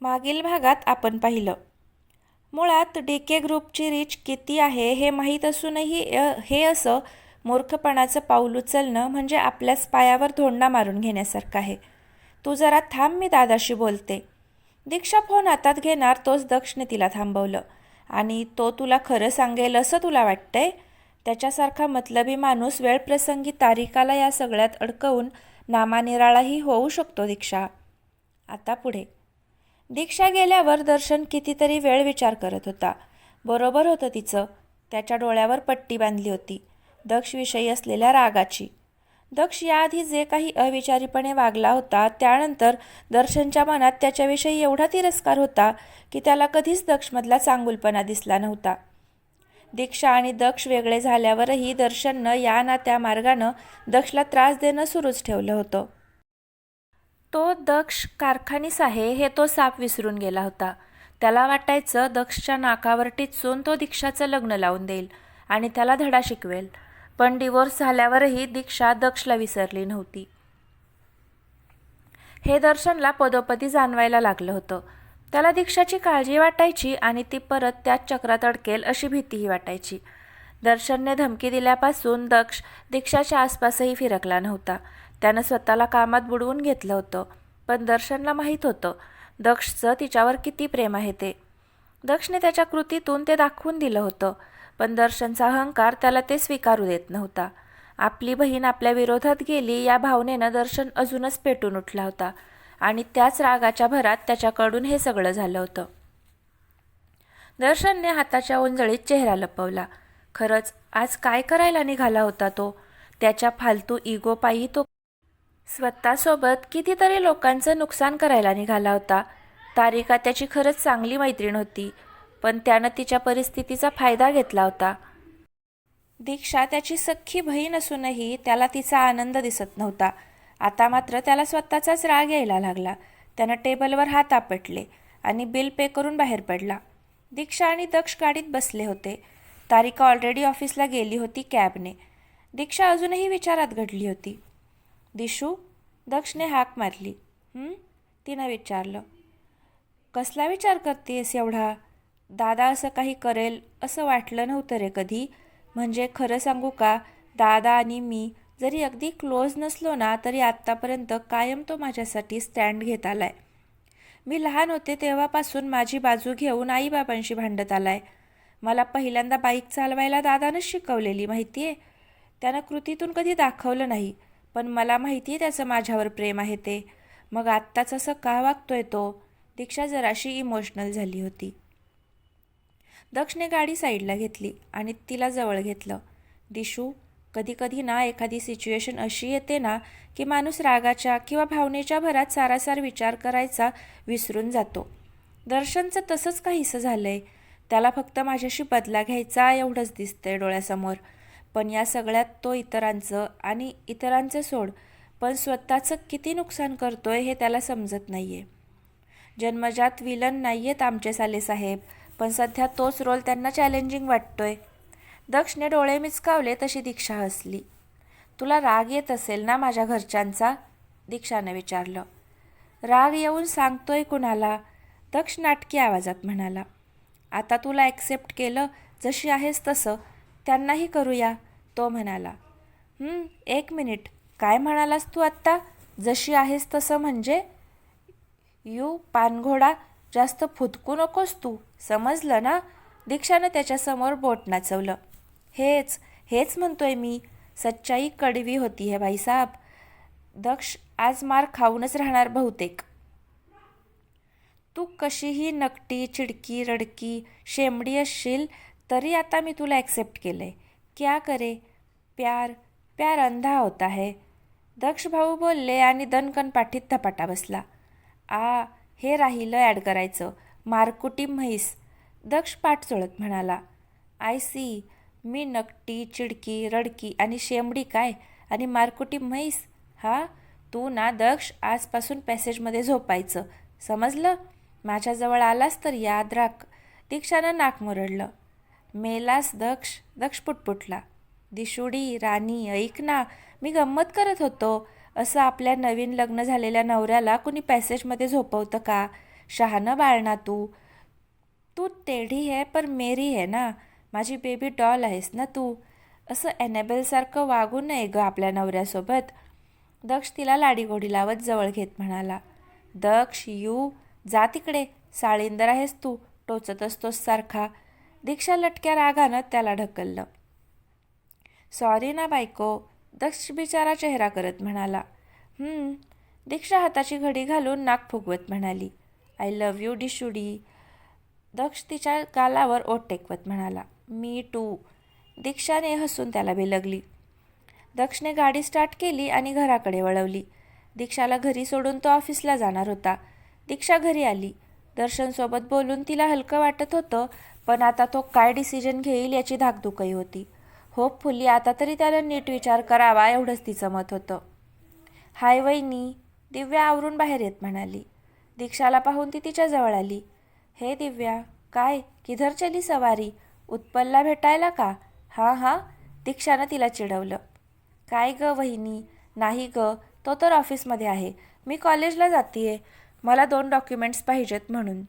मागील भागात आपण पाहिलं. मुळात DK ग्रुपची रीच किती आहे हे माहीत असूनही हे असं मूर्खपणाचं पाऊल उचलणं म्हणजे आपल्याच पायावर धोंडा मारून घेण्यासारखं आहे. तू जरा थांब, मी दादाशी बोलते. दीक्षा फोन हातात घेणार तोच दक्षने तिला थांबवलं. आणि तो तुला खरं सांगेल असं तुला वाटतंय? त्याच्यासारखा मतलबी माणूस वेळप्रसंगी तारिकाला या सगळ्यात अडकवून नामानिराळाही होऊ शकतो दीक्षा. आता पुढे. दीक्षा गेल्यावर दर्शन कितीतरी वेळ विचार करत होता. बरोबर होतं तिचं. त्याच्या डोळ्यावर पट्टी बांधली होती, दक्षविषयी असलेल्या रागाची. दक्ष याआधी जे काही अविचारीपणे वागला होता त्यानंतर दर्शनच्या मनात त्याच्याविषयी एवढा तिरस्कार होता की त्याला कधीच दक्षमधला चांगुलपणा दिसला नव्हता. दीक्षा आणि दक्ष वेगळे झाल्यावरही दर्शननं या ना त्या मार्गानं दक्षला त्रास देणं सुरूच ठेवलं होतं. तो दक्ष कारखानीस आहे हे तो साप विसरून गेला होता. त्याला वाटायचं दक्षच्या नाकावर टिचून तो दीक्षाचं लग्न लावून देईल आणि त्याला धडा शिकवेल. पण डिवोर्स झाल्यावरही दीक्षा दक्षला विसरली नव्हती. हे दर्शनला पदोपदी जाणवायला लागलं होतं. त्याला दीक्षाची काळजी वाटायची आणि ती परत त्याच चक्रात अडकेल अशी भीतीही वाटायची. दर्शनने धमकी दिल्यापासून दक्ष दीक्षाच्या आसपासही फिरकला नव्हता. त्यानं स्वतःला कामात बुडवून घेतलं होतं. पण दर्शनला माहीत होतं दक्षचं तिच्यावर किती प्रेम आहे ते. दक्षने त्याच्या कृतीतून ते दाखवून दिलं होतं. पण दर्शनचा अहंकार त्याला ते स्वीकारू देत नव्हता. आपली बहीण आपल्या विरोधात गेली या भावनेनं दर्शन अजूनच पेटून उठला होता आणि त्याच रागाच्या भरात त्याच्याकडून हे सगळं झालं होतं. दर्शनने हाताच्या ओंजळीत चेहरा लपवला. खरंच आज काय करायला निघाला होता तो? त्याच्या फालतू इगोपायी तो स्वतःसोबत कितीतरी लोकांचं नुकसान करायला निघाला होता. तारिका त्याची खरंच चांगली मैत्रीण होती, पण त्यानं तिच्या परिस्थितीचा फायदा घेतला होता. दीक्षा त्याची सख्खी बहीण असूनही त्याला तिचा आनंद दिसत नव्हता. आता मात्र त्याला स्वतःचाच राग यायला लागला. त्यानं टेबलवर हात आपटले आणि बिल पे करून बाहेर पडला. दीक्षा आणि दक्ष गाडीत बसले होते. तारिका ऑलरेडी ऑफिसला गेली होती कॅबने. दीक्षा अजूनही विचारात घडली होती. दिशू, दक्षने हाक मारली. तिनं विचारलं. कसला विचार करतेस एवढा? दादा असं काही करेल असं वाटलं नव्हतं रे कधी. म्हणजे खरं सांगू का, दादा आणि मी जरी अगदी क्लोज नसलो ना तरी आत्तापर्यंत कायम तो माझ्यासाठी स्टँड घेत आलाय. मी लहान होते तेव्हापासून माझी बाजू घेऊन आईबाबांशी भांडत आलाय. मला पहिल्यांदा बाईक चालवायला दादानंच शिकवलेली माहिती आहे. त्यानं कृतीतून कधी दाखवलं नाही, पण मला माहिती आहे त्याचं माझ्यावर प्रेम आहे ते. मग आत्ताच असं का वागतोय तो? दीक्षा जराशी इमोशनल झाली होती. दक्षने गाडी साईडला घेतली आणि तिला जवळ घेतलं. दिशू, कधी कधी ना एखादी सिच्युएशन अशी येते ना की माणूस रागाच्या किंवा भावनेच्या भरात सारासार विचार करायचा विसरून जातो. दर्शनचं तसंच काहीसं झालंय. त्याला फक्त माझ्याशी बदला घ्यायचा एवढंच दिसतंय डोळ्यासमोर. पण या सगळ्यात तो इतरांचं सोड, पण स्वतःचं किती नुकसान करतोय हे त्याला समजत नाहीये. जन्मजात विलन नाहीयेत आमचे सालेसाहेब, पण सध्या तोच रोल त्यांना चॅलेंजिंग वाटतोय. दक्षने डोळे मिचकावले तशी दीक्षा हसली. तुला राग येत असेल ना माझ्या घरच्यांचा? दीक्षाने विचारलं. राग येऊन सांगतोय कुणाला? दक्ष नाटकी आवाजात म्हणाला. आता तुला ॲक्सेप्ट केलं जशी आहेस तसं, त्यांनाही करूया, तो म्हणाला. 1 मिनिट, काय म्हणालास तू आत्ता? जशी आहेस तसं म्हणजे? पानघोडा, जास्त फुदकू नकोस तू, समजलं ना? दीक्षानं त्याच्यासमोर बोट नाचवलं. हेच म्हणतोय मी. सच्चाई कडवी होती है भाईसाब. दक्ष आज मार खाऊनच राहणार बहुतेक. तू कशीही नकटी, चिडकी, रडकी, शेंबडी असशील तरी आता मी तुला ॲक्सेप्ट केलंय. क्या करे? प्यार अंधा होता है. दक्ष भाऊ बोलले आणि दणकन पाठीत धपाटा बसला. हे राहिलं ॲड करायचं, मारकुटी म्हैस. दक्ष पाठ चोळत म्हणाला. I C. मी नकटी, चिडकी, रडकी आणि शेंबडी काय आणि मारकुटी म्हैस? तू ना दक्ष आजपासून पॅसेजमध्ये झोपायचं, समजलं? माझ्याजवळ आलास तर याद राख. दीक्षानं नाक मुरडलं. मेलास दक्ष? दक्ष पुटपुटला. दिशुडी राणी, ऐक ना, मी गंमत करत होतो. असं आपल्या नवीन लग्न झालेल्या नवऱ्याला कुणी पॅसेजमध्ये झोपवतं का? शहाणं बाळ ना तू. तू टेढी है पर मेरी है ना, माझी बेबी डॉल आहेस ना तू. असं ॲनेबेलसारखं वागू नये ग आपल्या नवऱ्यासोबत. दक्ष तिला लाडीगोडी लावत जवळ घेत म्हणाला. दक्ष यू जा तिकडे, साळींदर आहेस तू, टोचत असतोस सारखा. दीक्षा लटक्या रागानं त्याला ढकललं. सॉरी ना बायको, दक्ष बिचारा चेहरा करत म्हणाला. दीक्षा हाताची घडी घालून नाक फुगवत म्हणाली. आय लव्ह यू डिशुडी. दक्ष तिच्या गालावर ओठ टेकवत म्हणाला. मी टू. दीक्षाने हसून त्याला बिलगली. दक्षने गाडी स्टार्ट केली आणि घराकडे वळवली. दीक्षाला घरी सोडून तो ऑफिसला जाणार होता. दीक्षा घरी आली. दर्शनसोबत बोलून तिला हलकं वाटत होतं, पण आता तो काय डिसिजन घेईल याची धाकधुकही होती. होपफुली आता तरी त्याला नीट विचार करावा एवढंच तिचं मत होतं. हाय वहिनी, दिव्या आवरून बाहेर येत म्हणाली. दीक्षाला पाहून ती तिच्याजवळ आली. हे दिव्या, काय किधर चली सवारी, उत्पलला भेटायला का? हां, दीक्षानं तिला चिडवलं. काय ग वहिनी, नाही ग, तो तर ऑफिसमध्ये आहे, मी कॉलेजला जातीये, मला 2 डॉक्युमेंट्स पाहिजेत म्हणून,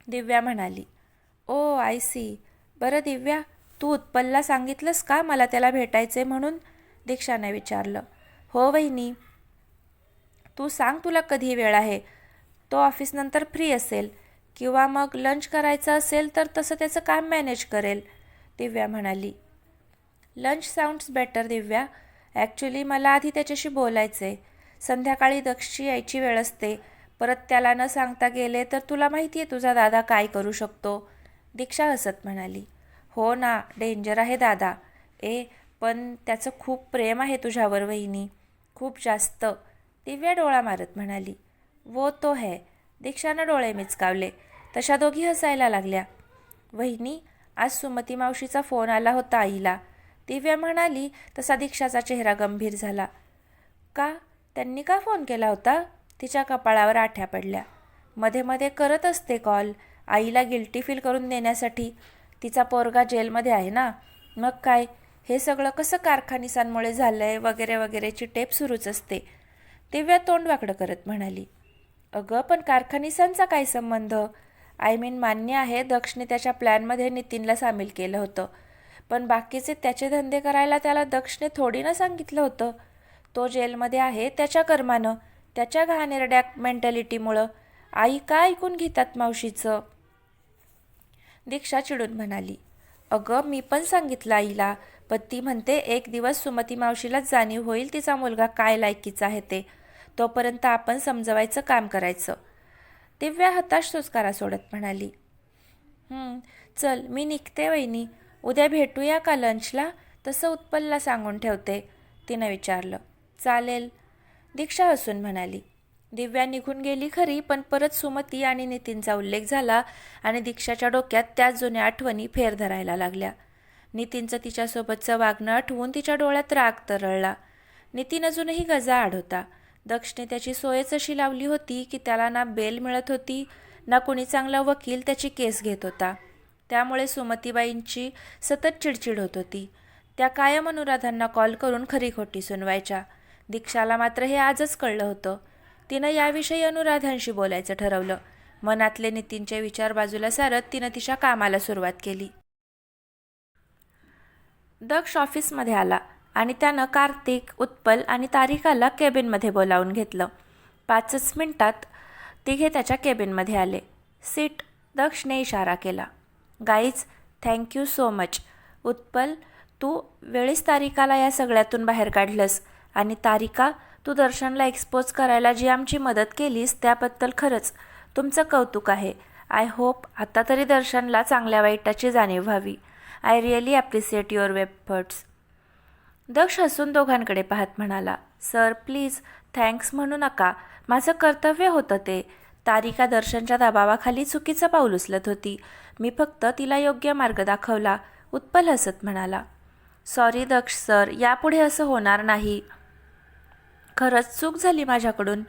दिव्या म्हणाली. ओ आय सी. बरं दिव्या, तू उत्पलला सांगितलंस का मला त्याला भेटायचे म्हणून, दीक्षाने विचारलं. हो वहिनी. तू सांग तुला कधी वेळ आहे, तो ऑफिसनंतर फ्री असेल, किंवा मग लंच करायचं असेल तर तसं त्याचं काम मॅनेज करेल, दिव्या म्हणाली. लंच साऊंड्स बेटर दिव्या. ॲक्च्युली मला आधी त्याच्याशी बोलायचं आहे. संध्याकाळी दक्षची यायची वेळ असते, परत त्याला न सांगता गेले तर तुला माहिती आहे तुझा दादा काय करू शकतो, दीक्षा हसत म्हणाली. हो ना, डेंजर आहे दादा. पण त्याचं खूप प्रेम आहे तुझ्यावर वहिनी, खूप जास्त, दिव्या डोळा मारत म्हणाली. वो तो है. दीक्षानं डोळे मिचकावले. तशा दोघी हसायला लागल्या. वहिनी, आज सुमती मावशीचा फोन आला होता आईला, दिव्या म्हणाली. तसा दीक्षाचा चेहरा गंभीर झाला. का? त्यांनी का फोन केला होता? तिच्या कपाळावर आठ्या पडल्या. मध्ये मध्ये करत असते कॉल, आईला गिल्टी फील करून देण्यासाठी. तिचा पोरगा जेलमध्ये आहे ना, मग काय, हे सगळं कसं कारखानिसांमुळे झालंय वगैरे वगैरेची टेप सुरूच असते, दिव्या तोंड वाकडं करत म्हणाली. अगं पण कारखानिसांचा काय संबंध? मान्य आहे दक्षने त्याच्या प्लॅनमध्ये नितीनला सामील केलं होतं, पण बाकीचे त्याचे धंदे करायला त्याला दक्षने थोडी ना सांगितलं होतं. तो जेलमध्ये आहे त्याच्या कर्मानं, त्याच्या घाणेरड्या मेंटॅलिटीमुळं. आई का ऐकून घेतात मावशीचं, दीक्षा चिडून म्हणाली. अगं मी पण सांगितलं आईला, पण ती म्हणते एक दिवस सुमती मावशीलाच जाणीव होईल तिचा मुलगा काय लायकीचा आहे ते, तोपर्यंत आपण समजवायचं काम करायचं, दिव्या हताश सुस्कारा सोडत म्हणाली. चल मी निघते वहिनी, उद्या भेटूया का लंचला, तसं उत्पलला सांगून ठेवते, तिनं विचारलं. चालेल, दीक्षा हसून म्हणाली. दिव्या निघून गेली खरी, पण परत सुमती आणि नितीनचा उल्लेख झाला आणि दीक्षाच्या डोक्यात त्याच जुन्या आठवणी फेर धरायला लागल्या. नितीनचं तिच्यासोबतचं वागणं आठवून तिच्या डोळ्यात राग तरळला. नितीन अजूनही गजाआड होता. दक्षने त्याची सोयच अशी लावली होती की त्याला ना बेल मिळत होती, ना कुणी चांगला वकील त्याची केस घेत होता. त्यामुळे सुमतीबाईंची सतत चिडचिड होत होती. त्या कायम अनुराधांना कॉल करून खरी खोटी सुनवायच्या. दीक्षाला मात्र हे आजच कळलं होतं. तिनं याविषयी अनुराधांशी बोलायचं ठरवलं. मनातले नितीनचे विचार बाजूला सारत तिनं तिच्या कामाला सुरुवात केली. दक्ष ऑफिसमध्ये आला आणि त्यानं कार्तिक, उत्पल आणि तारिकाला केबिनमध्ये बोलावून घेतलं. 5च मिनिटात तिघे त्याच्या केबिनमध्ये आले. सीट, दक्षने इशारा केला. Guys, thank you so much. Utpal, तू वेळीच तारिकाला या सगळ्यातून बाहेर काढलंस, आणि तारिका, तू दर्शनला एक्सपोज करायला जी आमची मदत केलीस त्याबद्दल खरंच तुमचं कौतुक आहे. आय होप आता तरी दर्शनला चांगल्या वाईटाची जाणीव व्हावी. I really appreciate your efforts. Daksh हसून दोघांकडे पाहत म्हणाला. सर प्लीज, थँक्स म्हणू नका, माझं कर्तव्य होतं ते. तारिका दर्शनच्या दबावाखाली चुकीचं पाऊल उचलत होती, मी फक्त तिला योग्य मार्ग दाखवला, उत्पल हसत म्हणाला. सॉरी दक्ष सर, यापुढे असं होणार नाही, खरंच चूक झाली माझ्याकडून,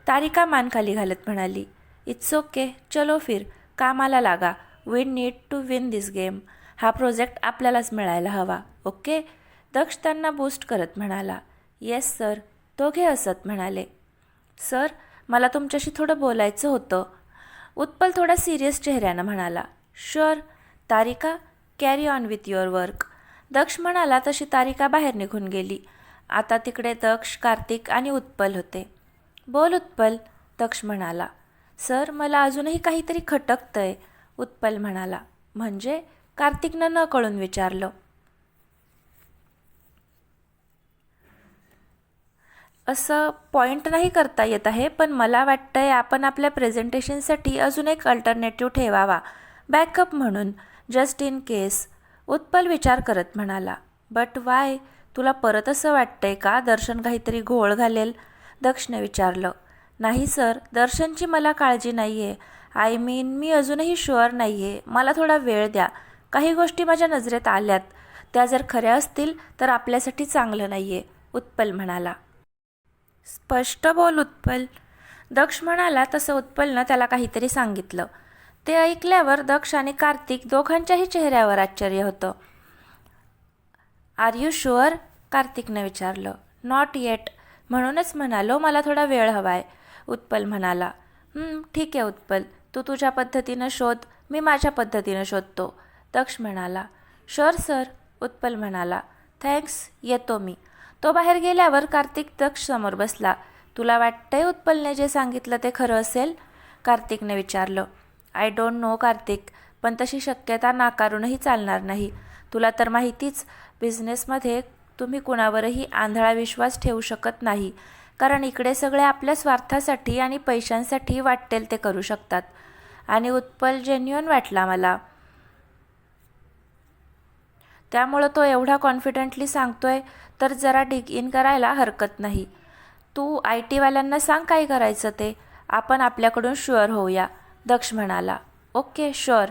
तारिका मान खाली घालत म्हणाली. इट्स ओके, चलो फिर, कामाला लागा. We need to win this game. हा प्रोजेक्ट आपल्यालाच मिळायला हवा, ओके. दक्ष त्यांना बूस्ट करत म्हणाला. येस सर, दोघे हसत म्हणाले. सर, मला तुमच्याशी थोडं बोलायचं होतं, उत्पल थोडा सिरियस चेहऱ्यानं म्हणाला, sure Tarika, carry on with your work. Daksh म्हणाला तशी तारिका बाहेर निघून गेली. आता तिकडे दक्ष, कार्तिक आणि उत्पल होते. बोल उत्पल, दक्ष म्हणाला. सर, मला अजूनही काहीतरी खटकतंय, उत्पल म्हणाला. म्हणजे? कार्तिकनं न कळून विचारलं. असं पॉईंट नाही करता येत आहे, पण मला वाटतंय आपण आपल्या प्रेझेंटेशनसाठी अजून एक अल्टरनेटिव्ह ठेवावा, बॅकअप म्हणून, जस्ट इन केस. उत्पल विचार करत म्हणाला. But why? तुला परत असं वाटतंय का दर्शन काहीतरी घोळ घालेल? दक्षने विचारलं. नाही सर, दर्शनची मला काळजी नाही आहे. आय मीन, मी अजूनही शुअर नाही आहे. मला थोडा वेळ द्या. काही गोष्टी माझ्या नजरेत आल्यात. त्या जर खऱ्या असतील तर आपल्यासाठी चांगलं नाही आहे, उत्पल म्हणाला. स्पष्ट बोल उत्पल, दक्ष म्हणाला. तसं उत्पलनं त्याला काहीतरी सांगितलं. ते ऐकल्यावर दक्ष आणि कार्तिक दोघांच्याही चेहऱ्यावर आश्चर्य होतं. R you sure? कार्तिकनं विचारलं. नॉट येट, म्हणूनच म्हणालो मला थोडा वेळ हवाय, उत्पल म्हणाला. ठीक आहे उत्पल, तू तुझ्या पद्धतीनं शोध, मी माझ्या पद्धतीनं शोधतो, दक्ष म्हणाला. शुअर सर, उत्पल म्हणाला. थँक्स, येतो मी. तो बाहेर गेल्यावर कार्तिक दक्ष समोर बसला. तुला वाटतंय उत्पलने जे सांगितलं ते खरं असेल? कार्तिकने विचारलं. आय डोंट नो कार्तिक, पण तशी शक्यता नाकारूनही चालणार नाही. तुला तर माहितीच, बिझनेसमध्ये तुम्ही कुणावरही आंधळा विश्वास ठेवू शकत नाही, कारण इकडे सगळे आपल्या स्वार्थासाठी आणि पैशांसाठी वाटेल ते करू शकतात. आणि उत्पल जेन्युइन वाटला मला, त्यामुळं तो एवढा कॉन्फिडेंटली सांगतोय तर जरा डिग इन करायला हरकत नाही. तू IT वाल्यांना सांग काय करायचं ते, आपण आपल्याकडून शुअर होऊया, दक्ष म्हणाला. ओके शुअर,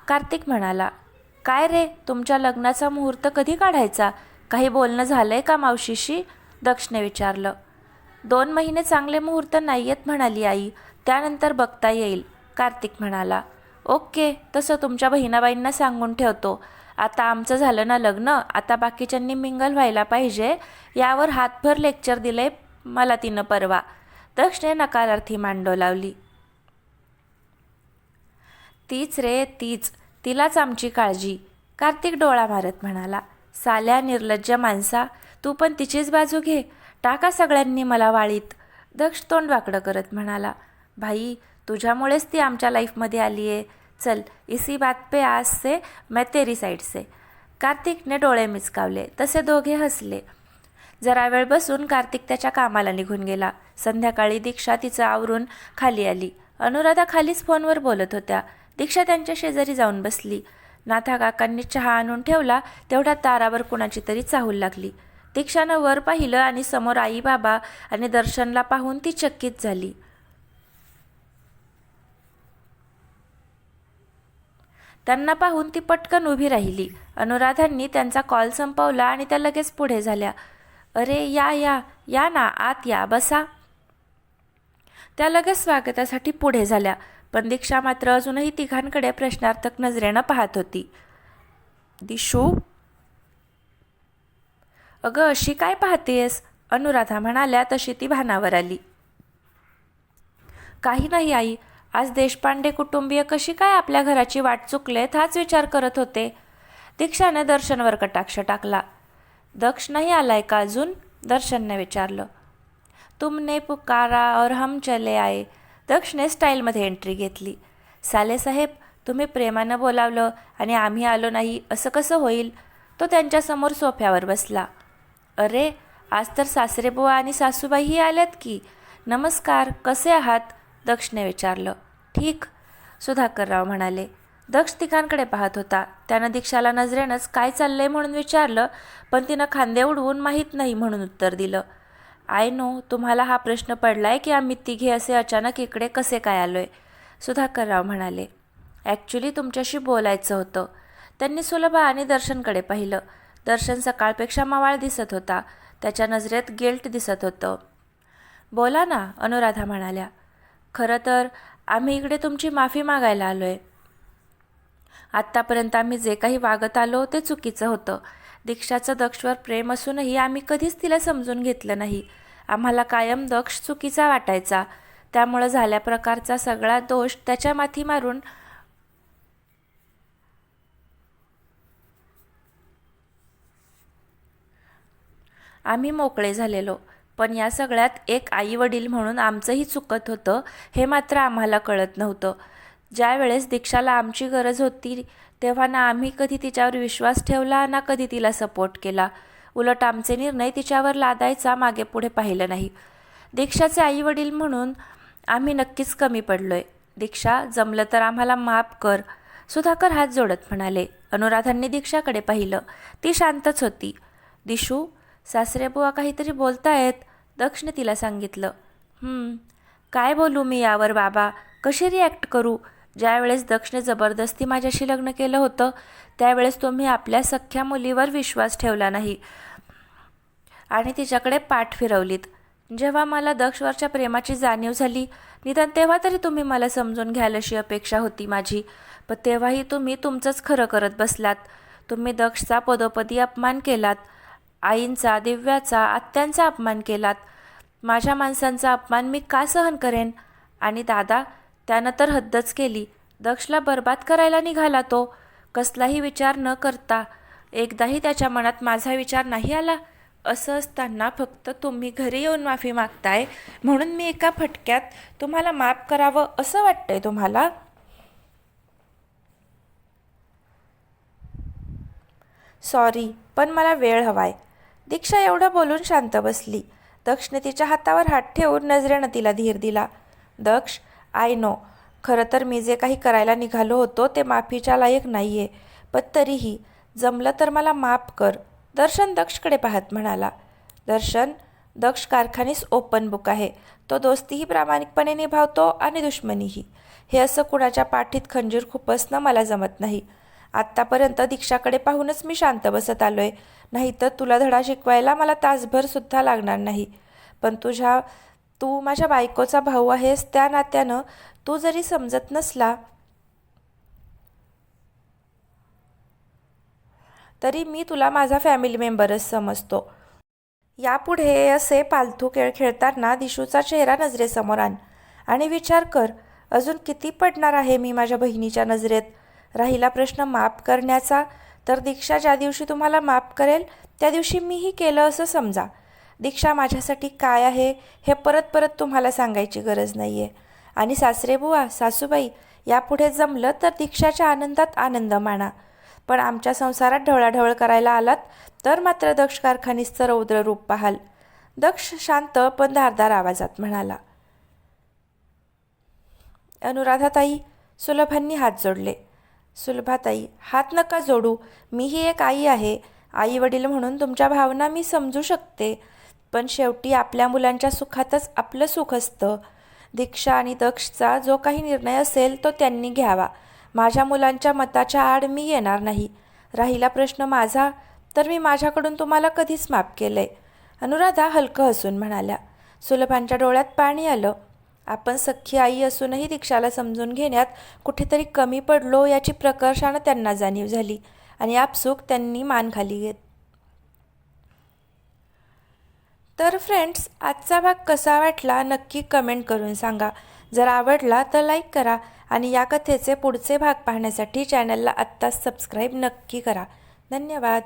कार्तिक म्हणाला. काय रे, तुमच्या लग्नाचा मुहूर्त कधी काढायचा? काही बोलणं झालंय का मावशीशी? दक्षने विचारलं. 2 महिने चांगले मुहूर्त नाही आहेत म्हणाली आई, त्यानंतर बघता येईल, कार्तिक म्हणाला. ओके, तसं तुमच्या बहिणाबाईंना सांगून ठेवतो. आता आमचं झालं ना लग्न, आता बाकीच्यांनी मिंगल व्हायला पाहिजे, यावर हातभर लेक्चर दिलंय मला तिनं परवा, दक्षने नकारार्थी मांडो लावली. तीच रे तीच, तिलाच आमची काळजी, कार्तिक डोळा मारत म्हणाला. साल्या निर्लज्ज माणसा, तू पण तिचीच बाजू घे, टाका सगळ्यांनी मला वाळीत, दक्ष तोंड वाकडं करत म्हणाला. भाई, तुझ्यामुळेच ती आमच्या लाईफमध्ये आली आहे. चल, इसी बात पे आज से मैं तेरी साईड से. कार्तिकने डोळे मिचकावले. तसे दोघे हसले. जरा वेळ बसून कार्तिक त्याच्या कामाला निघून गेला. संध्याकाळी दीक्षा तिचं आवरून खाली आली. अनुराधा खालीच फोनवर बोलत होत्या. दीक्षा त्यांच्या शेजारी जाऊन बसली. नाथा काकांनी चहा आणून ठेवला, तेवढ्या दारावर कुणाची तरी चाहूल लागली. दीक्षानं वर पाहिलं आणि समोर आई बाबा आणि दर्शनला पाहून ती चकित झाली. त्यांना पाहून ती पटकन उभी राहिली. अनुराधांनी त्यांचा कॉल संपवला आणि त्या लगेच पुढे झाल्या. अरे या या या ना, आत या, बसा. त्या लगेच स्वागतासाठी पुढे झाल्या, पण दीक्षा मात्र अजूनही तिघांकडे प्रश्नार्थक नजरेनं पाहत होती. दिशू, अगं अशी काय पाहतेस? अनुराधा म्हणाल्या तशी ती भानावर आली. काही नाही आई, आज देशपांडे कुटुंबीय कशी काय आपल्या घराची वाट चुकलेत हाच विचार करत होते. दीक्षाने दर्शनवर कटाक्ष टाकला. दक्ष नाही आलाय का अजून? दर्शनने विचारलं. तुमने पुकारा और हम चले आए, दक्षने स्टाईलमध्ये एंट्री घेतली. सालेसाहेब, तुम्ही प्रेमानं बोलावलं आणि आम्ही आलो नाही असं कसं होईल? तो त्यांच्यासमोर सोफ्यावर बसला. अरे, आज तर सासरेबुवा आणि सासूबाईही आल्यात की. नमस्कार, कसे आहात? दक्षने विचारलं. ठीक, सुधाकरराव म्हणाले. दक्ष तिघांकडे पाहत होता. त्यानं दीक्षाला नजरेनंच काय चाललंय म्हणून विचारलं, पण तिनं खांदे उडवून माहीत नाही म्हणून उत्तर दिलं. आय नो, तुम्हाला हा प्रश्न पडलाय की आम्ही तिघे असे अचानक इकडे कसे काय आलोय, सुधाकरराव म्हणाले. ॲक्च्युली तुमच्याशी बोलायचं होतं. त्यांनी सुलभा आणि दर्शनकडे पाहिलं. दर्शन सकाळपेक्षा मवाळ दिसत होता. त्याच्या नजरेत गिल्ट दिसत होतं. बोला ना, अनुराधा म्हणाल्या. खरं तर आम्ही इकडे तुमची माफी मागायला आलो आहे. आत्तापर्यंत आम्ही जे काही वागत आलो ते चुकीचं होतं. दीक्षाचं दक्षवर प्रेम असूनही आम्ही कधीच तिला समजून घेतलं नाही. आम्हाला कायम दक्ष चुकीचा वाटायचा. त्यामुळं झाल्या प्रकारचा सगळा दोष त्याच्या माथी मारून आम्ही मोकळे झालेलो. पण या सगळ्यात एक आई वडील म्हणून आमचंही चुकत होतं हे मात्र आम्हाला कळत नव्हतं. ज्या वेळेस दीक्षाला आमची गरज होती तेव्हा ना आम्ही कधी तिच्यावर विश्वास ठेवला ना कधी तिला सपोर्ट केला. उलट आमचे निर्णय तिच्यावर लादायचा मागे पुढे पाहिलं नाही. दीक्षाचे आई वडील म्हणून आम्ही नक्कीच कमी पडलोय. दीक्षा, जमलं तर आम्हाला माफ कर, सुधाकर हात जोडत म्हणाले. अनुराधांनी दीक्षाकडे पाहिलं. ती शांतच होती. दिशू, सासरेबुवा काहीतरी बोलतायत, दक्षने तिला सांगितलं. काय बोलू मी यावर बाबा, कशी रिॲक्ट करू? ज्यावेळेस दक्षने जबरदस्ती माझ्याशी लग्न केलं होतं त्यावेळेस तुम्ही आपल्या सख्ख्या मुलीवर विश्वास ठेवला नाही आणि तिच्याकडे पाठ फिरवलीत. जेव्हा मला दक्षवरच्या प्रेमाची जाणीव झाली निदान तेव्हा तरी तुम्ही मला समजून घ्याल अशी अपेक्षा होती माझी. पण तेव्हाही तुम्ही तुमचंच खरं करत बसलात. तुम्ही दक्षचा पदोपदी अपमान केलात, आईंचा, दिव्याचा, आत्यांचा अपमान केलात. माझ्या माणसांचा अपमान मी का सहन करेन? आणि दादा, त्यानं तर हद्दच केली. दक्षला बर्बाद करायला निघाला तो, कसलाही विचार न करता. एकदाही त्याच्या मनात माझा विचार नाही आला. असं असताना फक्त तुम्ही घरी येऊन माफी मागताय म्हणून मी एका फटक्यात तुम्हाला माफ करावं असं वाटतंय तुम्हाला? सॉरी, पण मला वेळ हवाय. दीक्षा एवढं बोलून शांत बसली. दक्षने तिच्या हातावर हात ठेवून नजरेनं तिला धीर दिला. दक्ष, आय नो, खरं तर मी जे काही करायला निघालो होतो ते माफीच्या लायक नाही आहे, पण तरीही जमलं तर मला माफ कर. दर्शन दक्षकडे पाहत म्हणाला. दर्शन, दक्ष कारखानीस ओपन बुक आहे. तो दोस्तीही प्रामाणिकपणे निभावतो आणि दुश्मनीही. हे असं कुणाच्या पाठीत खंजीर खुपसणं मला जमत नाही. आत्तापर्यंत दीक्षाकडे पाहूनच मी शांत बसत आलोय, नाहीतर तुला धडा शिकवायला मला तासभरसुद्धा लागणार नाही. पण तू माझ्या बायकोचा भाऊ आहेस, त्या नात्यानं तू जरी समजत नसला तरी मी तुला माझा फॅमिली मेंबरच समजतो. यापुढे असे पालथू खेळ खेळताना दिशूचा चेहरा नजरेसमोर आण आणि विचार कर, अजून किती पडणार आहे मी माझ्या बहिणीच्या नजरेत. राहिला प्रश्न माफ करण्याचा, तर दीक्षा ज्या दिवशी तुम्हाला माफ करेल त्या दिवशी मीही केलं असं समजा. दीक्षा माझ्यासाठी काय आहे हे परत परत तुम्हाला सांगायची गरज नाही आहे. आणि सासरेबुवा, सासूबाई, यापुढे जमलं तर दीक्षाच्या आनंदात आनंद माना, पण आमच्या संसारात ढवळाढवळ करायला आलात तर मात्र दक्ष कारखानीचं रौद्र रूप पाहाल. दक्ष शांत पण धारदार आवाजात म्हणाला. अनुराधाताई, सुलभांनी हात जोडले. सुलभाताई, हात नका जोडू, मीही एक आई आहे. आई वडील म्हणून तुमच्या भावना मी समजू शकते, पण शेवटी आपल्या मुलांच्या सुखातच आपलं सुख असतं. दीक्षा आणि दक्षचा जो काही निर्णय असेल तो त्यांनी घ्यावा. माझ्या मुलांच्या मताच्या आड मी येणार नाही. राहिला प्रश्न माझा, तर मी माझ्याकडून तुम्हाला कधीच माफ केलंय. अनुराधा हलकं हसून म्हणाल्या. सुलभांच्या डोळ्यात पाणी आलं. आपण सख्खी आई असूनही दीक्षाला समजून घेण्यात कुठेतरी कमी पडलो याची प्रकर्षानं त्यांना जाणीव झाली आणि आपसूक त्यांनी मान खाली घेत. तर फ्रेंड्स, आजचा भाग कसा वाटला नक्की कमेंट करून सांगा. जर आवडला तर लाईक करा आणि या कथेचे पुढचे भाग पाहण्यासाठी चॅनलला आत्ताच सबस्क्राईब नक्की करा. धन्यवाद.